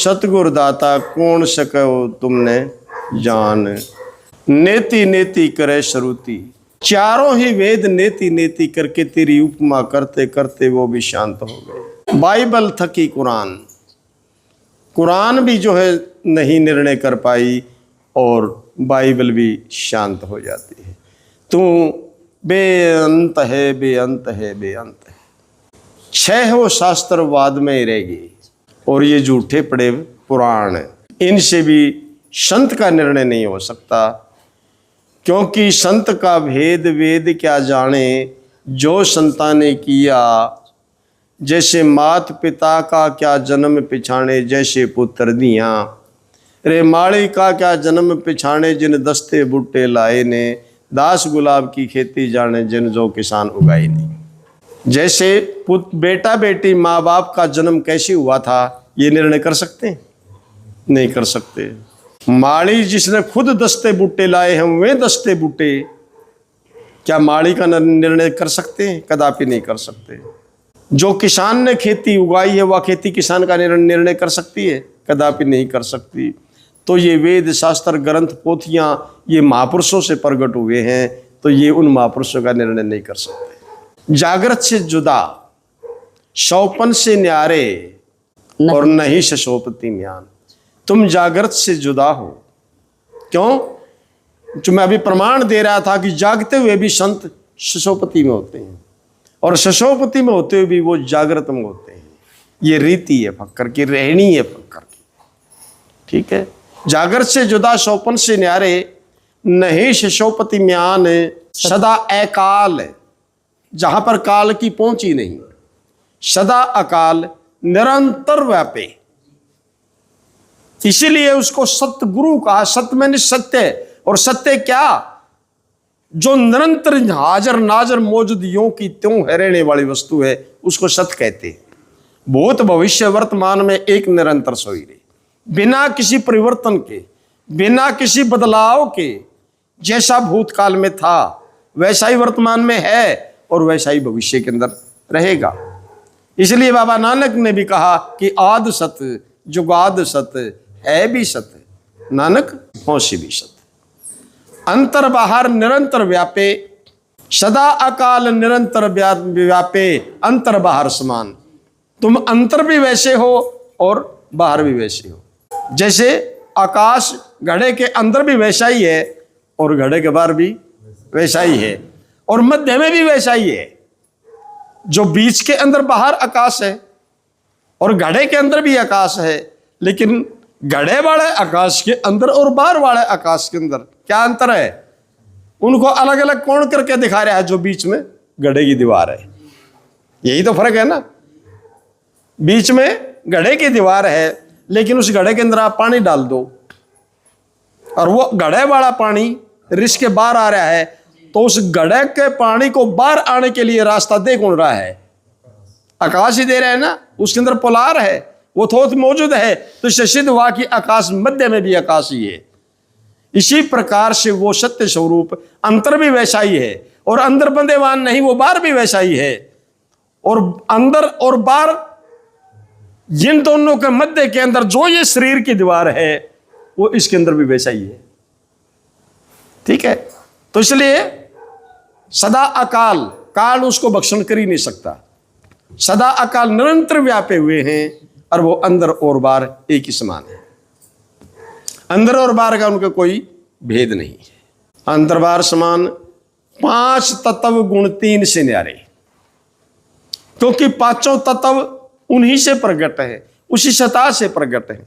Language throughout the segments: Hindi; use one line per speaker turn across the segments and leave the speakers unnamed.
सतगुरु दाता कौन सको तुमने जान। नेति नेति करे श्रुति, चारों ही वेद नेति नेति करके तेरी उपमा करते करते वो भी शांत हो गए। बाइबल थकी कुरान, कुरान भी जो है नहीं निर्णय कर पाई और बाइबल भी शांत हो जाती है। तू बेअंत है, बेअंत है, बेअंत है। 6 वो शास्त्रवाद में रहेगी और ये झूठे पड़े पुराण, इनसे भी संत का निर्णय नहीं हो सकता, क्योंकि संत का भेद वेद क्या जाने। जो संता ने किया, जैसे मात पिता का क्या जन्म पिछाने, जैसे पुत्र दिया। रे माली का क्या जन्म पिछाने, जिन दस्ते बूटे लाए ने। दास गुलाब की खेती जाने, जिन जो किसान उगाए नहीं। जैसे बेटा बेटी माँ बाप का जन्म कैसे हुआ था, ये निर्णय कर सकते हैं? नहीं कर सकते। माली जिसने खुद दस्ते बूटे लाए हैं, वे दस्ते बूटे क्या माली का निर्णय कर सकते हैं? कदापि नहीं कर सकते। जो किसान ने खेती उगाई है, वह खेती किसान का निर्णय कर सकती है? कदापि नहीं कर सकती। तो ये वेद शास्त्र ग्रंथ पोथियां ये महापुरुषों से प्रकट हुए हैं, तो ये उन महापुरुषों का निर्णय नहीं कर सकते। जागृत से जुदा, सौपन से न्यारे और नहीं शशोपति म्यान। तुम जागृत से जुदा हो। क्यों? जो मैं अभी प्रमाण दे रहा था कि जागते हुए भी संत शशोपति में होते हैं और शशोपति में होते हुए भी वो जागृत में होते हैं। ये रीति है फक्कर की, रहनी है फक्कर की। ठीक है। जागृत से जुदा, सौपन से न्यारे, नहीं शशोपति म्यान। सदा अकाल, जहां पर काल की पहुंची नहीं, सदा अकाल निरंतर व्यापे। इसीलिए उसको सतगुरु कहा। सत्य मैंने सत्य, और सत्य क्या? जो निरंतर हाजर नाजर मौजूद यों की त्यों है रहने वाली वस्तु है, उसको सत्य कहते हैं। भूत भविष्य वर्तमान में एक निरंतर सोई रही, बिना किसी परिवर्तन के, बिना किसी बदलाव के। जैसा भूतकाल में था वैसा ही वर्तमान में है और वैसा ही भविष्य के अंदर रहेगा। इसलिए बाबा नानक ने भी कहा कि आद सत जुगाद सत है भी सत, नानक होशी भी सत। अंतर बाहर निरंतर व्यापे, सदा अकाल निरंतर व्यापे, अंतर बाहर समान। तुम अंतर भी वैसे हो और बाहर भी वैसे हो। जैसे आकाश घड़े के अंदर भी वैसा ही है और घड़े के बाहर भी वैसा ही है, और मध्य में भी वैसा ही है। जो बीच के अंदर बाहर आकाश है और घड़े के अंदर भी आकाश है, लेकिन घड़े वाले आकाश के अंदर और बाहर वाले आकाश के अंदर क्या अंतर है? उनको अलग अलग कौन करके दिखा रहा है? जो बीच में घड़े की दीवार है, यही तो फर्क है ना। बीच में घड़े की दीवार है, लेकिन उस घड़े के अंदर आप पानी डाल दो और वो घड़े वाला पानी रिस के बाहर आ रहा है, तो उस घड़े के पानी को बाहर आने के लिए रास्ता दे कौन रहा है? आकाश ही दे रहा है ना। उसके अंदर पोलार है, वो थोथ मौजूद है, तो इससे सिद्ध हुआ कि आकाश मध्य में भी आकाश ही है। इसी प्रकार से वो सत्य स्वरूप अंतर भी वैसा ही है और अंदर बंदेवान नहीं, वो बाहर भी वैसा ही है। और अंदर और बाहर, जिन दोनों के मध्य के अंदर जो ये शरीर की दीवार है, वो इसके अंदर भी वैसा ही है। ठीक है। तो इसलिए सदा अकाल, काल उसको भक्षण कर ही नहीं सकता। सदा अकाल निरंतर व्यापे हुए हैं और वो अंदर और बाहर एक ही समान है। अंदर और बाहर का उनका कोई भेद नहीं है। अंदर बाहर समान। 5 तत्व गुण 3 से न्यारे, क्योंकि पांचों तत्व उन्हीं से प्रकट है, उसी सत्ता से प्रकट है,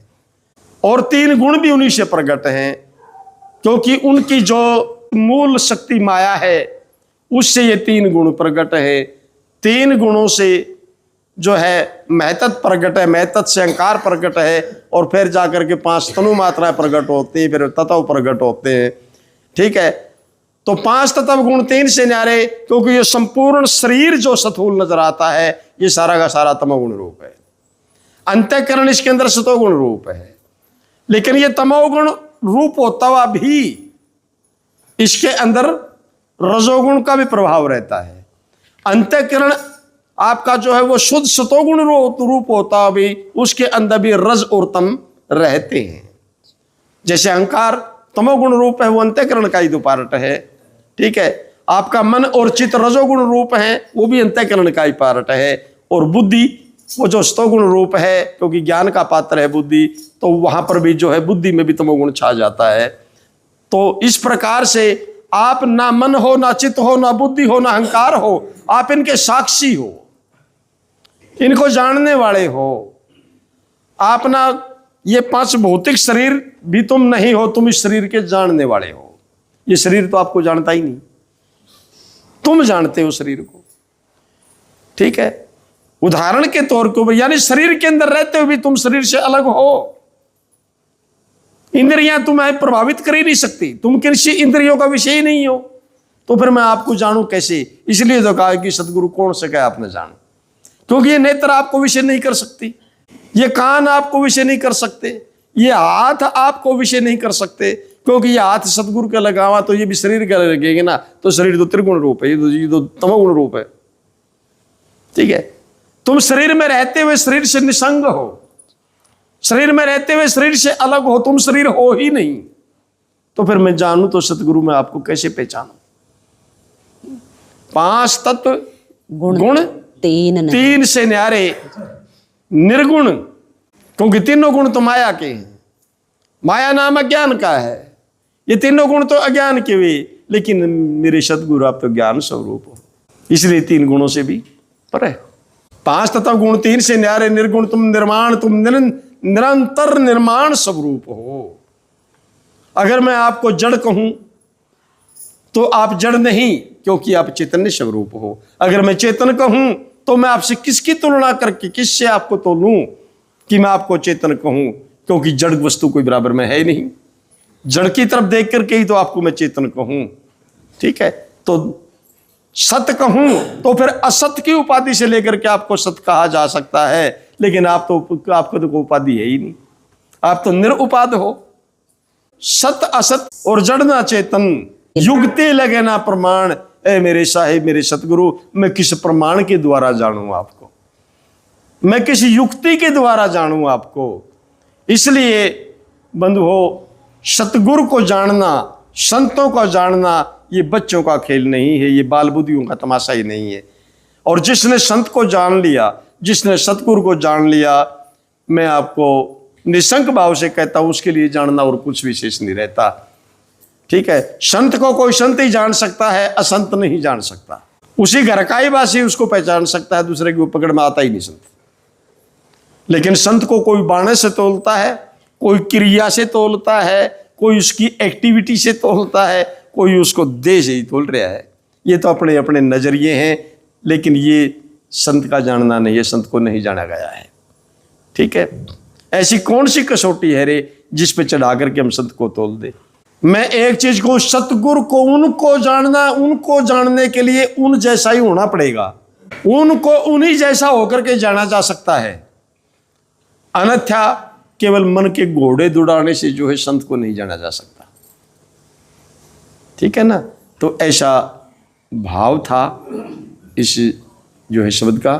और 3 गुण भी उन्हीं से प्रकट हैं, क्योंकि उनकी जो मूल शक्ति माया है उससे ये 3 गुण प्रकट है। 3 गुणों से जो है महतत्व प्रकट है, महतत्व से अहंकार प्रकट है, और फिर जाकर के 5 तनु मात्राएं प्रकट होती हैं, फिर तत्व प्रकट होते हैं। ठीक है। तो 5 तत्व गुण 3 से न्यारे, क्योंकि ये संपूर्ण शरीर जो स्थूल नजर आता है, ये सारा का सारा तमोगुण रूप है। अंतःकरण इसके अंदर सतोगुण रूप है, लेकिन ये तमोगुण रूप होता हुआ भी इसके अंदर रजोगुण का भी प्रभाव रहता है। अंतःकरण आपका जो है वो शुद्ध सतोगुण रूप होता भी, उसके अंदर भी रज और तम रहते हैं। जैसे अहंकार तमोगुण रूप है, वो अंतःकरण का ही तो पार्ट है। ठीक है, आपका मन और चित्त रजोगुण रूप है, वो भी अंतःकरण का ही पार्ट है। और बुद्धि वो जो सतोगुण रूप है, क्योंकि ज्ञान का पात्र है बुद्धि, तो वहां पर भी जो है बुद्धि में भी तमोगुण छा जाता है। तो इस प्रकार से आप ना मन हो, ना चित्त हो, ना बुद्धि हो, ना अहंकार हो, आप इनके साक्षी हो, इनको जानने वाले हो। आप ना ये 5 भौतिक शरीर भी तुम नहीं हो, तुम इस शरीर के जानने वाले हो। ये शरीर तो आपको जानता ही नहीं, तुम जानते हो शरीर को। ठीक है, उदाहरण के तौर पर यानी शरीर के अंदर रहते हुए भी तुम शरीर से अलग हो। इंद्रियां तुम्हें प्रभावित कर ही नहीं सकती, तुम किसी इंद्रियों का विषय ही नहीं हो, तो फिर मैं आपको जानूं कैसे? इसलिए तो कहा कि सदगुरु कौन सके आप न जान, क्योंकि ये नेत्र आपको विषय नहीं कर सकती, ये कान आपको विषय नहीं कर सकते, ये हाथ आपको विषय नहीं कर सकते, क्योंकि ये हाथ सदगुरु का लगावा तो ये भी शरीर का लगेगा ना, तो शरीर तो त्रिगुण रूप है, ये तो तमोगुण रूप है। ठीक है, तुम शरीर में रहते हुए शरीर से निसंग हो, शरीर में रहते हुए शरीर से अलग हो, तुम शरीर हो ही नहीं, तो फिर मैं जानूं तो सतगुरु में आपको कैसे पहचानूं? 5 तत्व गुण 3 से न्यारे निर्गुण, क्योंकि तीनों गुण तो माया के हैं। माया नाम अज्ञान का है, ये तीनों गुण तो अज्ञान के हुए, लेकिन मेरे सतगुरु आप तो ज्ञान स्वरूप हो, इसलिए 3 गुणों से भी परे। 5 तत्व गुण 3 से न्यारे निर्गुण, तुम निर्माण, तुम निरंतर निर्माण स्वरूप हो। अगर मैं आपको जड़ कहूं तो आप जड़ नहीं, क्योंकि आप चैतन्य स्वरूप हो। अगर मैं चेतन कहूं तो मैं आपसे किसकी तुलना करके, किससे आपको तोलूं कि मैं आपको चेतन कहूं, क्योंकि जड़ वस्तु कोई बराबर में है ही नहीं। जड़ की तरफ देख करके ही तो आपको मैं चेतन कहूं। ठीक है, तो सत्य कहूं तो फिर असत्य की उपाधि से लेकर के आपको सत्य कहा जा सकता है, लेकिन आपको तो कोई उपाधि है ही नहीं, आप तो निरुपाध हो। सत्य असत और जड़ ना चेतन, युक्ति लगे ना प्रमाण। ए मेरे साहिब, मेरे सतगुरु, मैं किस प्रमाण के द्वारा जानूं आपको? मैं किस युक्ति के द्वारा जानूं आपको? इसलिए बंधु हो, सतगुरु को जानना, संतों को जानना, ये बच्चों का खेल नहीं है, ये बाल बुद्धियों का तमाशा ही नहीं है। और जिसने संत को जान लिया, जिसने सतगुरु को जान लिया, मैं आपको निसंक भाव से कहता हूं, उसके लिए जानना और कुछ विशेष नहीं रहता। ठीक है, संत को कोई संत ही जान सकता है, असंत नहीं जान सकता। उसी घर का ही वासी उसको पहचान सकता है, दूसरे की पकड़ में आता ही नहीं संत। लेकिन संत को कोई बाणे से तोलता है, कोई क्रिया से तोलता है, कोई उसकी एक्टिविटी से तोलता है, कोई उसको देह से ही तोल रहा है। ये तो अपने अपने नजरिए हैं, लेकिन ये संत का जानना नहीं है, संत को नहीं जाना गया है। ठीक है, ऐसी कौन सी कसौटी है रे जिस पे चढ़ा करके हम संत को तोल दे? मैं एक चीज को, सतगुरु को, उनको जानना, उनको जानने के लिए उन जैसा ही होना पड़ेगा, उनको उन्हीं जैसा होकर के जाना जा सकता है। अन्यथा केवल मन के घोड़े दुड़ाने से जो है संत को नहीं जाना जा सकता। ठीक है ना? तो ऐसा भाव था इस जो है शब्द का।